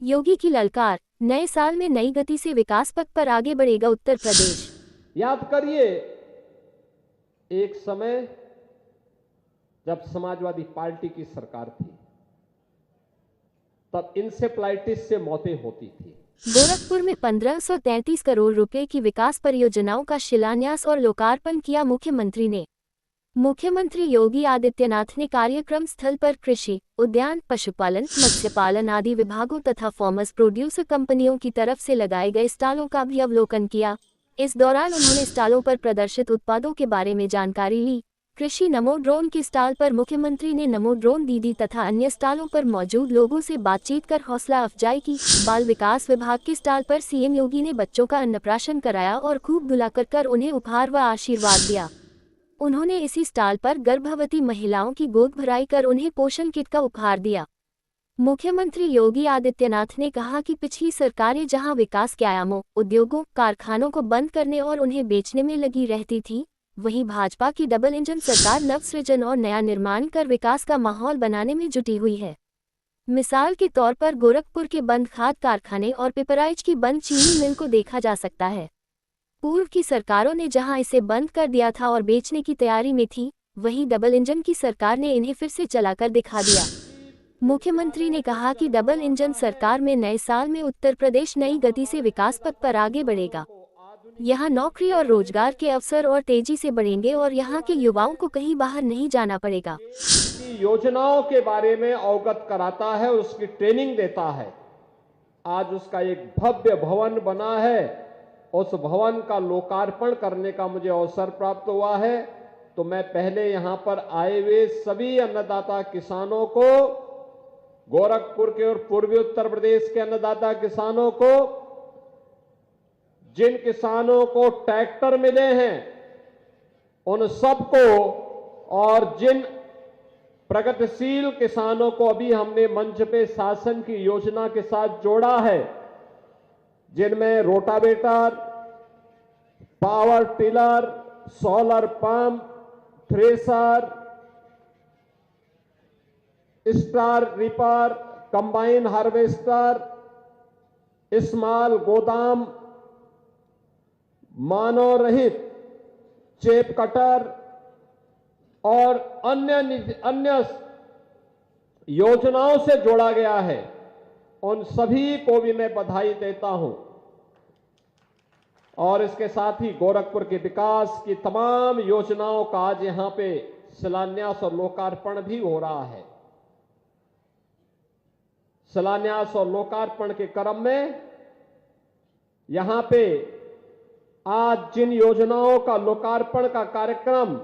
योगी की ललकार, नए साल में नई गति से विकास पथ पर आगे बढ़ेगा उत्तर प्रदेश। याद करिए, एक समय जब समाजवादी पार्टी की सरकार थी, तब इंसेफ्लाइटिस से मौतें होती थी। गोरखपुर में 1533 करोड़ रुपए की विकास परियोजनाओं का शिलान्यास और लोकार्पण किया मुख्यमंत्री ने। मुख्यमंत्री योगी आदित्यनाथ ने कार्यक्रम स्थल पर कृषि, उद्यान, पशुपालन, मत्स्य पालन आदि विभागों तथा फार्मर्स प्रोड्यूसर कंपनियों की तरफ से लगाए गए स्टॉलों का भी अवलोकन किया। इस दौरान उन्होंने स्टॉलों पर प्रदर्शित उत्पादों के बारे में जानकारी ली। कृषि नमो ड्रोन की स्टॉल पर मुख्यमंत्री ने नमो ड्रोन दीदी तथा अन्य स्टॉलों पर मौजूद लोगों से बातचीत कर हौसला अफजाई की। बाल विकास विभाग की स्टॉल पर सीएम योगी ने बच्चों का अन्नप्राशन कराया और खूब बुलाकर कर उन्हें उपहार व आशीर्वाद दिया। उन्होंने इसी स्टॉल पर गर्भवती महिलाओं की गोद भराई कर उन्हें पोषण किट का उपहार दिया। मुख्यमंत्री योगी आदित्यनाथ ने कहा कि पिछली सरकारें जहां विकास के आयामों, उद्योगों, कारखानों को बंद करने और उन्हें बेचने में लगी रहती थी, वहीं भाजपा की डबल इंजन सरकार नवसृजन और नया निर्माण कर विकास का माहौल बनाने में जुटी हुई है। मिसाल के तौर पर गोरखपुर के बंद खाद कारखाने और पिपराइच की बंद चीनी मिल को देखा जा सकता है। पूर्व की सरकारों ने जहां इसे बंद कर दिया था और बेचने की तैयारी में थी, वहीं डबल इंजन की सरकार ने इन्हें फिर से चलाकर दिखा दिया। मुख्यमंत्री ने कहा कि डबल इंजन सरकार में नए साल में उत्तर प्रदेश नई गति से विकास पथ पर आगे बढ़ेगा। यहाँ नौकरी और रोजगार के अवसर और तेजी से बढ़ेंगे और यहाँ के युवाओं को कहीं बाहर नहीं जाना पड़ेगा। योजनाओं के बारे में अवगत कराता है, उसकी ट्रेनिंग देता है। आज उसका एक भव्य भवन बना है, उस भवन का लोकार्पण करने का मुझे अवसर प्राप्त हुआ है। तो मैं पहले यहां पर आए हुए सभी अन्नदाता किसानों को, गोरखपुर के और पूर्वी उत्तर प्रदेश के अन्नदाता किसानों को, जिन किसानों को ट्रैक्टर मिले हैं उन सबको, और जिन प्रगतिशील किसानों को अभी हमने मंच पे शासन की योजना के साथ जोड़ा है, जिनमें rotavator, power tiller, solar pump, thresher, star ripper, combine harvester, small गोदाम, मानव रहित चेप कटर और अन्य योजनाओं से जोड़ा गया है, उन सभी को भी मैं बधाई देता हूं। और इसके साथ ही गोरखपुर के विकास की तमाम योजनाओं का आज यहां पे शिलान्यास और लोकार्पण भी हो रहा है। शिलान्यास और लोकार्पण के क्रम में यहां पे आज जिन योजनाओं का लोकार्पण का कार्यक्रम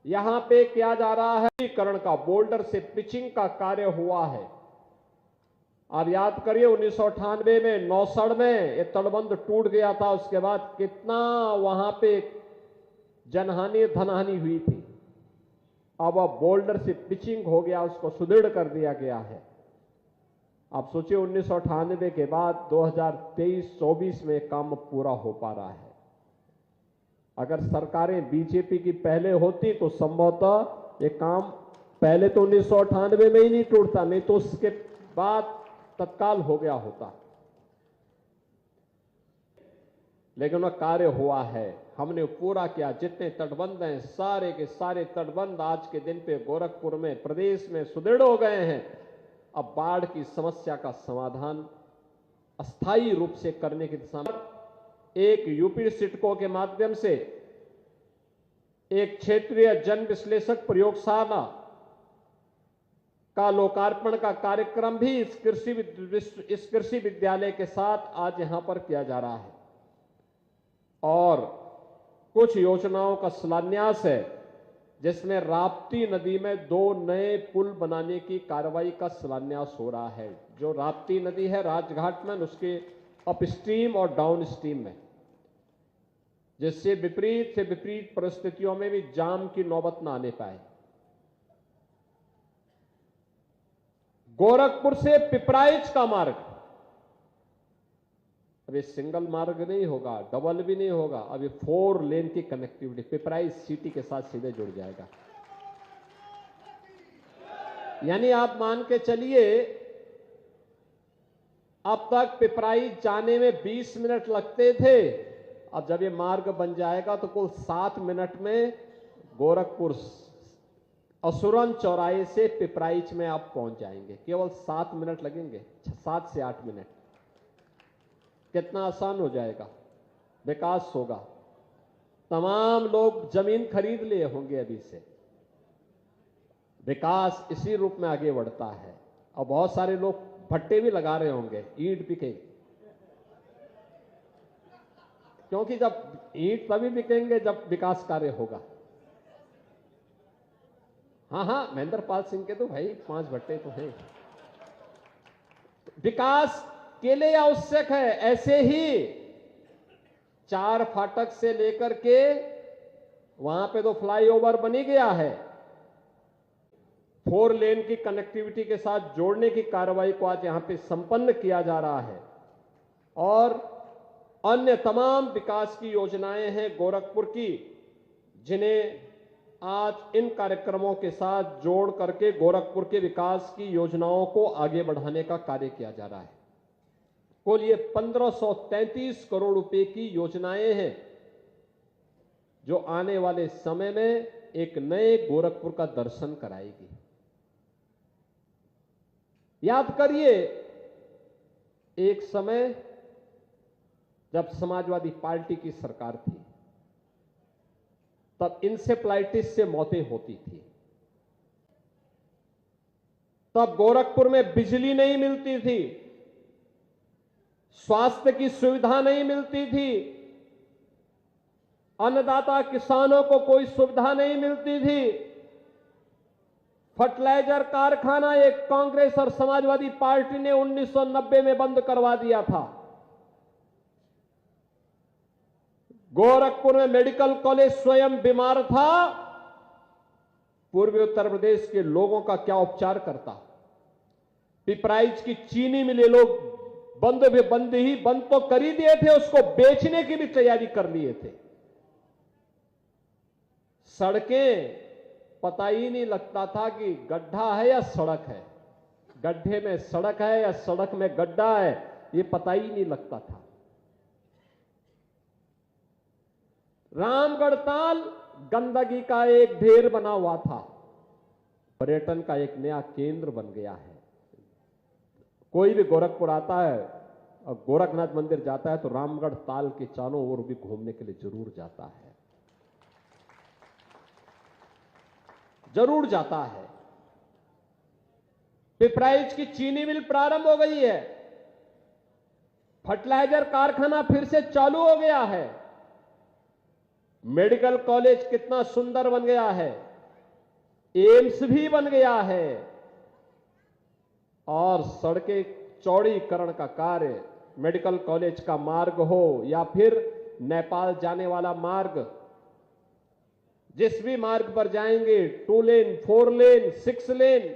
यहां पे किया जा रहा है, करण का बोल्डर से पिचिंग का कार्य हुआ है। आप याद करिए 1998 में नौसड़ में ये तटबंध टूट गया था, उसके बाद कितना वहां पे जनहानि धनहानि हुई थी। अब बोल्डर से पिचिंग हो गया, उसको सुदृढ़ कर दिया गया है। आप सोचिए 1998 के बाद 2023-24 में काम पूरा हो पा रहा है। अगर सरकारें बीजेपी की पहले होती तो संभवतः ये काम पहले तो 1998 में ही नहीं टूटता, नहीं तो उसके बाद तत्काल हो गया होता। लेकिन वह कार्य हुआ है, हमने पूरा किया। जितने तटबंध हैं सारे के सारे तटबंध आज के दिन पे गोरखपुर में, प्रदेश में सुदृढ़ हो गए हैं। अब बाढ़ की समस्या का समाधान अस्थायी रूप से करने की दिशा में एक यूपी सिडको के माध्यम से एक क्षेत्रीय जन विश्लेषक प्रयोगशाला का लोकार्पण का कार्यक्रम भी इस कृषि विद्यालय के साथ आज यहां पर किया जा रहा है। और कुछ योजनाओं का शिलान्यास है, जिसमें राप्ती नदी में 2 नए पुल बनाने की कार्रवाई का शिलान्यास हो रहा है। जो राप्ती नदी है राजघाट में, उसके अपस्ट्रीम और डाउनस्ट्रीम में, जिससे विपरीत से विपरीत परिस्थितियों में भी जाम की नौबत न आने पाए। गोरखपुर से पिपराइच का मार्ग अब ये सिंगल मार्ग नहीं होगा, डबल भी नहीं होगा, अब ये 4 लेन की कनेक्टिविटी पिपराइच सिटी के साथ सीधे जुड़ जाएगा। यानी आप मान के चलिए अब तक पिपराइच जाने में 20 मिनट लगते थे। अब जब ये मार्ग बन जाएगा तो कुल 7 मिनट में गोरखपुर असुरन चौराहे से पिपराइच में आप पहुंच जाएंगे। केवल 7 मिनट लगेंगे, 7 से 8 मिनट। कितना आसान हो जाएगा, विकास होगा। तमाम लोग जमीन खरीद लिए होंगे अभी से। विकास इसी रूप में आगे बढ़ता है। और बहुत सारे लोग भट्टे भी लगा रहे होंगे, ईंट बिके, क्योंकि जब ईंट तभी बिकेंगे जब विकास कार्य होगा। हाँ, महेंद्र पाल सिंह के तो भाई 5 भट्टे तो हैं। विकास के लिए आवश्यक है। ऐसे ही 4 फाटक से लेकर के वहां पे तो फ्लाईओवर बनी गया है। 4 लेन की कनेक्टिविटी के साथ जोड़ने की कार्रवाई को आज यहां पे संपन्न किया जा रहा है। और अन्य तमाम विकास की योजनाएं हैं गोरखपुर की, जिन्हें आज इन कार्यक्रमों के साथ जोड़ करके गोरखपुर के विकास की योजनाओं को आगे बढ़ाने का कार्य किया जा रहा है। कुल ये 1533 करोड़ रुपए की योजनाएं हैं, जो आने वाले समय में एक नए गोरखपुर का दर्शन कराएगी। याद करिए, एक समय जब समाजवादी पार्टी की सरकार थी, तब इंसेफ्लाइटिस से मौतें होती थी। तब गोरखपुर में बिजली नहीं मिलती थी, स्वास्थ्य की सुविधा नहीं मिलती थी, अन्नदाता किसानों को कोई सुविधा नहीं मिलती थी। फर्टिलाइजर कारखाना एक कांग्रेस और समाजवादी पार्टी ने 1990 में बंद करवा दिया था। गोरखपुर में मेडिकल कॉलेज स्वयं बीमार था, पूर्वी उत्तर प्रदेश के लोगों का क्या उपचार करता। पिपराइच की चीनी मिलें लोग बंद तो कर ही दिए थे, उसको बेचने की भी तैयारी कर लिए थे। सड़कें पता ही नहीं लगता था कि गड्ढा है या सड़क है, गड्ढे में सड़क है या सड़क में गड्ढा है, ये पता ही नहीं लगता था। रामगढ़ ताल गंदगी का एक ढेर बना हुआ था, पर्यटन का एक नया केंद्र बन गया है। कोई भी गोरखपुर आता है और गोरखनाथ मंदिर जाता है तो रामगढ़ ताल के चारों ओर भी घूमने के लिए जरूर जाता है, जरूर जाता है। पिपराइच की चीनी मिल प्रारंभ हो गई है, फर्टिलाइजर कारखाना फिर से चालू हो गया है, मेडिकल कॉलेज कितना सुंदर बन गया है, एम्स भी बन गया है, और सड़कें चौड़ीकरण का कार्य, मेडिकल कॉलेज का मार्ग हो या फिर नेपाल जाने वाला मार्ग, जिस भी मार्ग पर जाएंगे 2 लेन, 4 लेन, 6 लेन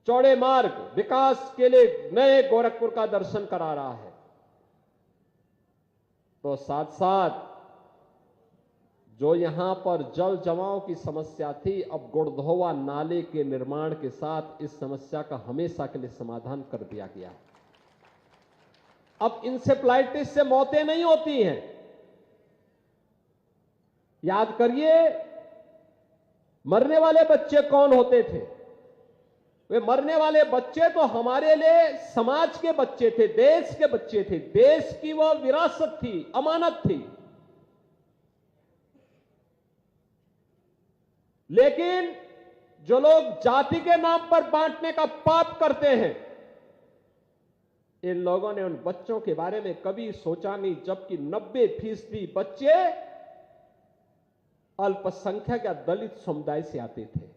चौड़े मार्ग विकास के लिए नए गोरखपुर का दर्शन करा रहा है। तो साथ साथ जो यहां पर जल जमाव की समस्या थी, अब गुड़धोवा नाले के निर्माण के साथ इस समस्या का हमेशा के लिए समाधान कर दिया गया। अब इंसेफ्लाइटिस से मौतें नहीं होती हैं। याद करिए, मरने वाले बच्चे कौन होते थे? वे मरने वाले बच्चे तो हमारे लिए समाज के बच्चे थे, देश के बच्चे थे, देश की वह विरासत थी, अमानत थी। लेकिन जो लोग जाति के नाम पर बांटने का पाप करते हैं, इन लोगों ने उन बच्चों के बारे में कभी सोचा नहीं, जबकि 90% बच्चे अल्पसंख्यक या दलित समुदाय से आते थे।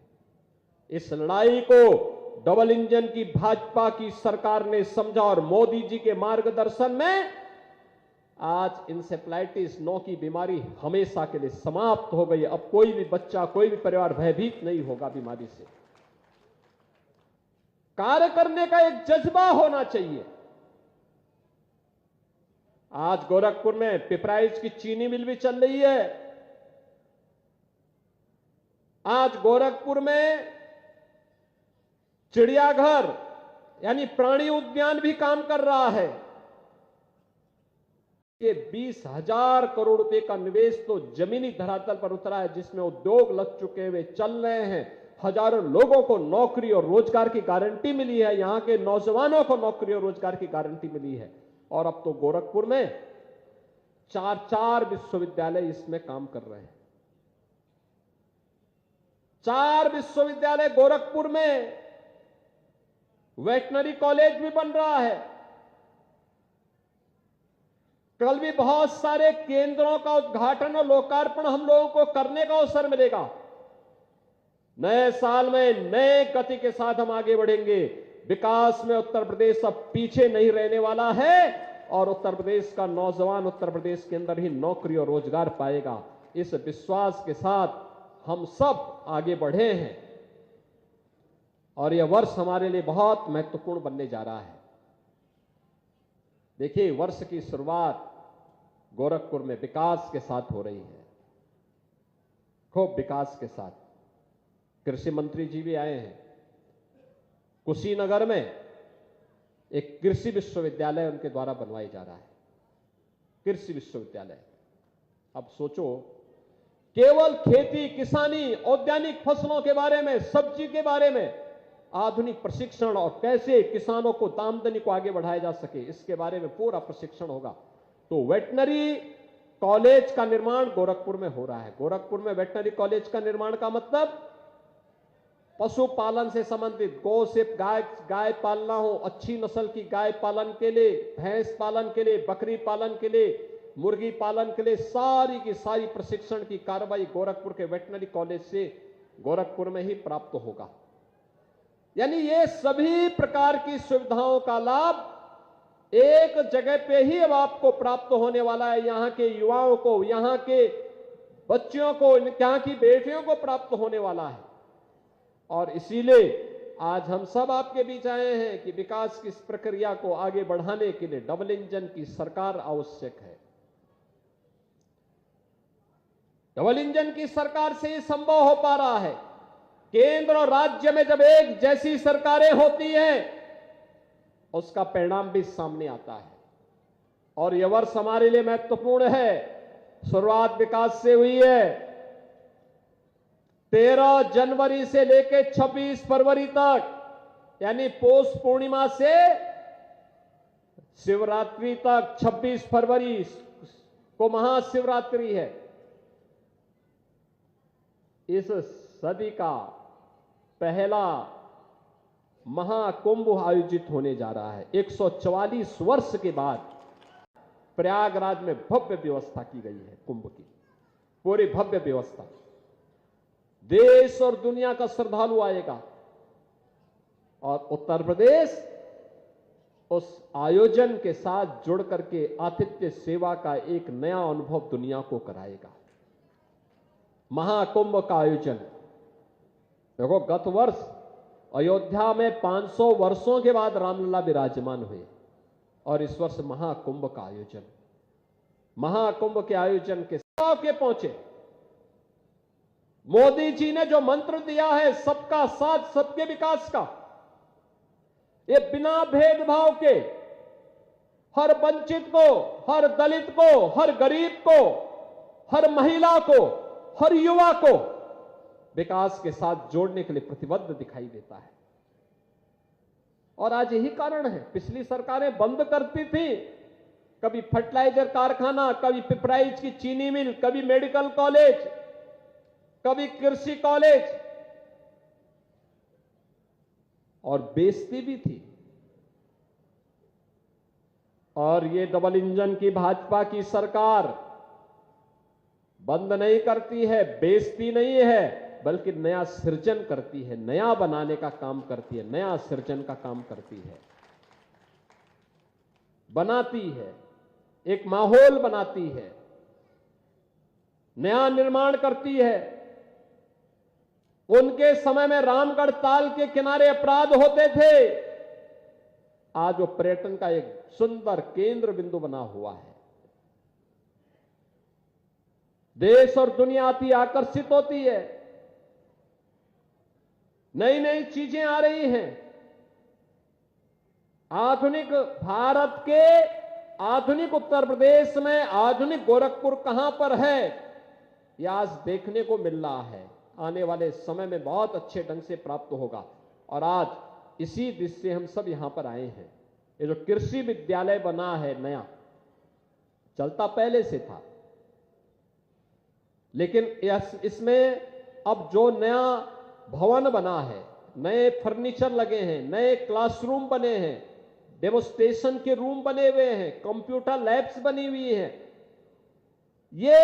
इस लड़ाई को डबल इंजन की भाजपा की सरकार ने समझा और मोदी जी के मार्गदर्शन में आज इंसेफ्लाइटिस 9 की बीमारी हमेशा के लिए समाप्त हो गई। अब कोई भी बच्चा, कोई भी परिवार भयभीत नहीं होगा बीमारी से। कार्य करने का एक जज्बा होना चाहिए। आज गोरखपुर में पिपराइच की चीनी मिल भी चल रही है। आज गोरखपुर में चिड़ियाघर, यानी प्राणी उद्यान भी काम कर रहा है। ये 20,000 करोड़ रुपए का निवेश तो जमीनी धरातल पर उतरा है, जिसमें उद्योग लग चुके हुए चल रहे हैं। हजारों लोगों को नौकरी और रोजगार की गारंटी मिली है, यहां के नौजवानों को नौकरी और रोजगार की गारंटी मिली है। और अब तो गोरखपुर में 4 विश्वविद्यालय इसमें काम कर रहे हैं। 4 विश्वविद्यालय गोरखपुर में, वेटनरी कॉलेज भी बन रहा है। कल भी बहुत सारे केंद्रों का उद्घाटन और लोकार्पण हम लोगों को करने का अवसर मिलेगा। नए साल में नए गति के साथ हम आगे बढ़ेंगे। विकास में उत्तर प्रदेश अब पीछे नहीं रहने वाला है और उत्तर प्रदेश का नौजवान उत्तर प्रदेश के अंदर ही नौकरी और रोजगार पाएगा। इस विश्वास के साथ हम सब आगे बढ़े हैं और यह वर्ष हमारे लिए बहुत महत्वपूर्ण बनने जा रहा है। देखिए, वर्ष की शुरुआत गोरखपुर में विकास के साथ हो रही है, खूब विकास के साथ। कृषि मंत्री जी भी आए हैं। कुशीनगर में एक कृषि विश्वविद्यालय उनके द्वारा बनवाया जा रहा है, कृषि विश्वविद्यालय। अब सोचो, केवल खेती, किसानी, औद्यानिक फसलों के बारे में, सब्जी के बारे में आधुनिक प्रशिक्षण और कैसे किसानों को आमदनी को आगे बढ़ाया जा सके, इसके बारे में पूरा प्रशिक्षण होगा। तो वेटनरी कॉलेज का निर्माण गोरखपुर में हो रहा है। गोरखपुर में वेटनरी कॉलेज का निर्माण का मतलब पशुपालन से संबंधित, गौ से गाय पालना हो, अच्छी नस्ल की गाय पालन के लिए, भैंस पालन के लिए, बकरी पालन के लिए, मुर्गी पालन के लिए सारी की सारी प्रशिक्षण की कार्रवाई गोरखपुर के वेटनरी कॉलेज से गोरखपुर में ही प्राप्त होगा। यानी ये सभी प्रकार की सुविधाओं का लाभ एक जगह पे ही अब आपको प्राप्त होने वाला है। यहां के युवाओं को, यहां के बच्चियों को, यहां की बेटियों को प्राप्त होने वाला है। और इसीलिए आज हम सब आपके बीच आए हैं कि विकास की इस प्रक्रिया को आगे बढ़ाने के लिए डबल इंजन की सरकार आवश्यक है। डबल इंजन की सरकार से ये संभव हो पा रहा है। केंद्र और राज्य में जब एक जैसी सरकारें होती हैं, उसका परिणाम भी सामने आता है। और यह वर्ष हमारे लिए महत्वपूर्ण है। शुरुआत विकास से हुई है। 13 जनवरी से लेकर 26 फरवरी तक, यानी पौष पूर्णिमा से शिवरात्रि तक, 26 फरवरी को महाशिवरात्रि है। इस सदी का पहला महाकुंभ आयोजित होने जा रहा है। 144 वर्ष के बाद प्रयागराज में भव्य व्यवस्था की गई है कुंभ की, पूरी भव्य व्यवस्था। देश और दुनिया का श्रद्धालु आएगा और उत्तर प्रदेश उस आयोजन के साथ जुड़ करके आतिथ्य सेवा का एक नया अनुभव दुनिया को कराएगा। महाकुंभ का आयोजन देखो, गत वर्ष अयोध्या में 500 वर्षों के बाद रामलला विराजमान हुए और इस वर्ष महाकुंभ का आयोजन, महाकुंभ के आयोजन के पहुंचे। मोदी जी ने जो मंत्र दिया है सबका साथ सबके विकास का, ये बिना भेदभाव के हर वंचित को, हर दलित को, हर गरीब को, हर महिला को, हर युवा को विकास के साथ जोड़ने के लिए प्रतिबद्ध दिखाई देता है। और आज यही कारण है, पिछली सरकारें बंद करती थी, कभी फर्टिलाइजर कारखाना, कभी पिपराइच की चीनी मिल, कभी मेडिकल कॉलेज, कभी कृषि कॉलेज, और बेचती भी थी। और ये डबल इंजन की भाजपा की सरकार बंद नहीं करती है, बेचती नहीं है, बल्कि नया सृजन करती है, नया बनाने का काम करती है, नया सृजन का काम करती है, बनाती है, एक माहौल बनाती है, नया निर्माण करती है। उनके समय में रामगढ़ ताल के किनारे अपराध होते थे, आज वो पर्यटन का एक सुंदर केंद्र बिंदु बना हुआ है। देश और दुनिया अति आकर्षित होती है, नई नई चीजें आ रही हैं। आधुनिक भारत के आधुनिक उत्तर प्रदेश में आधुनिक गोरखपुर कहां पर है, यह आज देखने को मिल रहा है। आने वाले समय में बहुत अच्छे ढंग से प्राप्त होगा और आज इसी दिशा से हम सब यहां पर आए हैं। ये जो कृषि विद्यालय बना है नया, चलता पहले से था, लेकिन इसमें अब जो नया भवन बना है, नए फर्नीचर लगे हैं, नए क्लासरूम बने हैं, डेमोस्ट्रेशन के रूम बने हुए हैं, कंप्यूटर लैब्स बनी हुई हैं, ये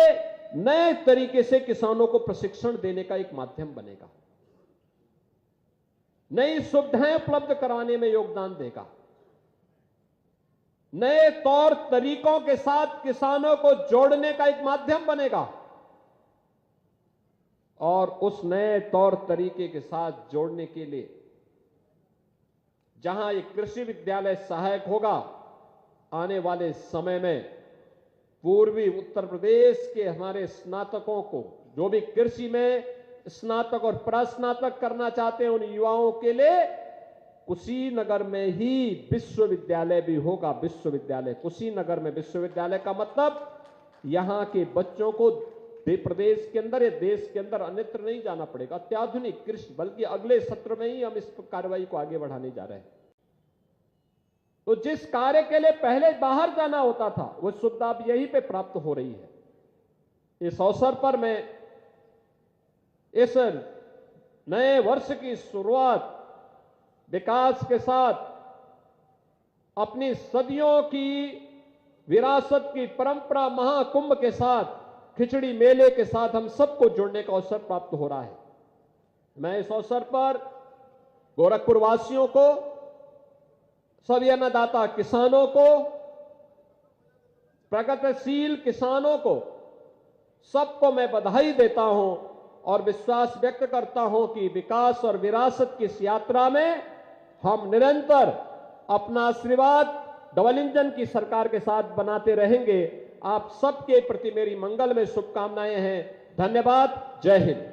नए तरीके से किसानों को प्रशिक्षण देने का एक माध्यम बनेगा, नई सुविधाएं उपलब्ध कराने में योगदान देगा, नए तौर तरीकों के साथ किसानों को जोड़ने का एक माध्यम बनेगा और उस नए तौर तरीके के साथ जोड़ने के लिए जहां एक कृषि विद्यालय सहायक होगा, आने वाले समय में पूर्वी उत्तर प्रदेश के हमारे स्नातकों को, जो भी कृषि में स्नातक और प्रस्नातक करना चाहते हैं, उन युवाओं के लिए कुशीनगर में ही विश्वविद्यालय भी होगा। विश्वविद्यालय कुशीनगर में, विश्वविद्यालय का मतलब यहां के बच्चों को प्रदेश के अंदर या देश के अंदर अन्यत्र नहीं जाना पड़ेगा। अत्याधुनिक कृषि, बल्कि अगले सत्र में ही हम इस कार्रवाई को आगे बढ़ाने जा रहे हैं। तो जिस कार्य के लिए पहले बाहर जाना होता था, वो सुविधा अब यहीं पे प्राप्त हो रही है। इस अवसर पर मैं इस नए वर्ष की शुरुआत विकास के साथ, अपनी सदियों की विरासत की परंपरा महाकुंभ के साथ, खिचड़ी मेले के साथ हम सबको जुड़ने का अवसर प्राप्त हो रहा है। मैं इस अवसर पर गोरखपुर वासियों को, सभी अन्नदाता किसानों को, प्रगतिशील किसानों को, सबको मैं बधाई देता हूं और विश्वास व्यक्त करता हूं कि विकास और विरासत की इस यात्रा में हम निरंतर अपना आशीर्वाद डबल इंजन की सरकार के साथ बनाते रहेंगे। आप सबके प्रति मेरी मंगल में शुभकामनाएं हैं। धन्यवाद। जय हिंद।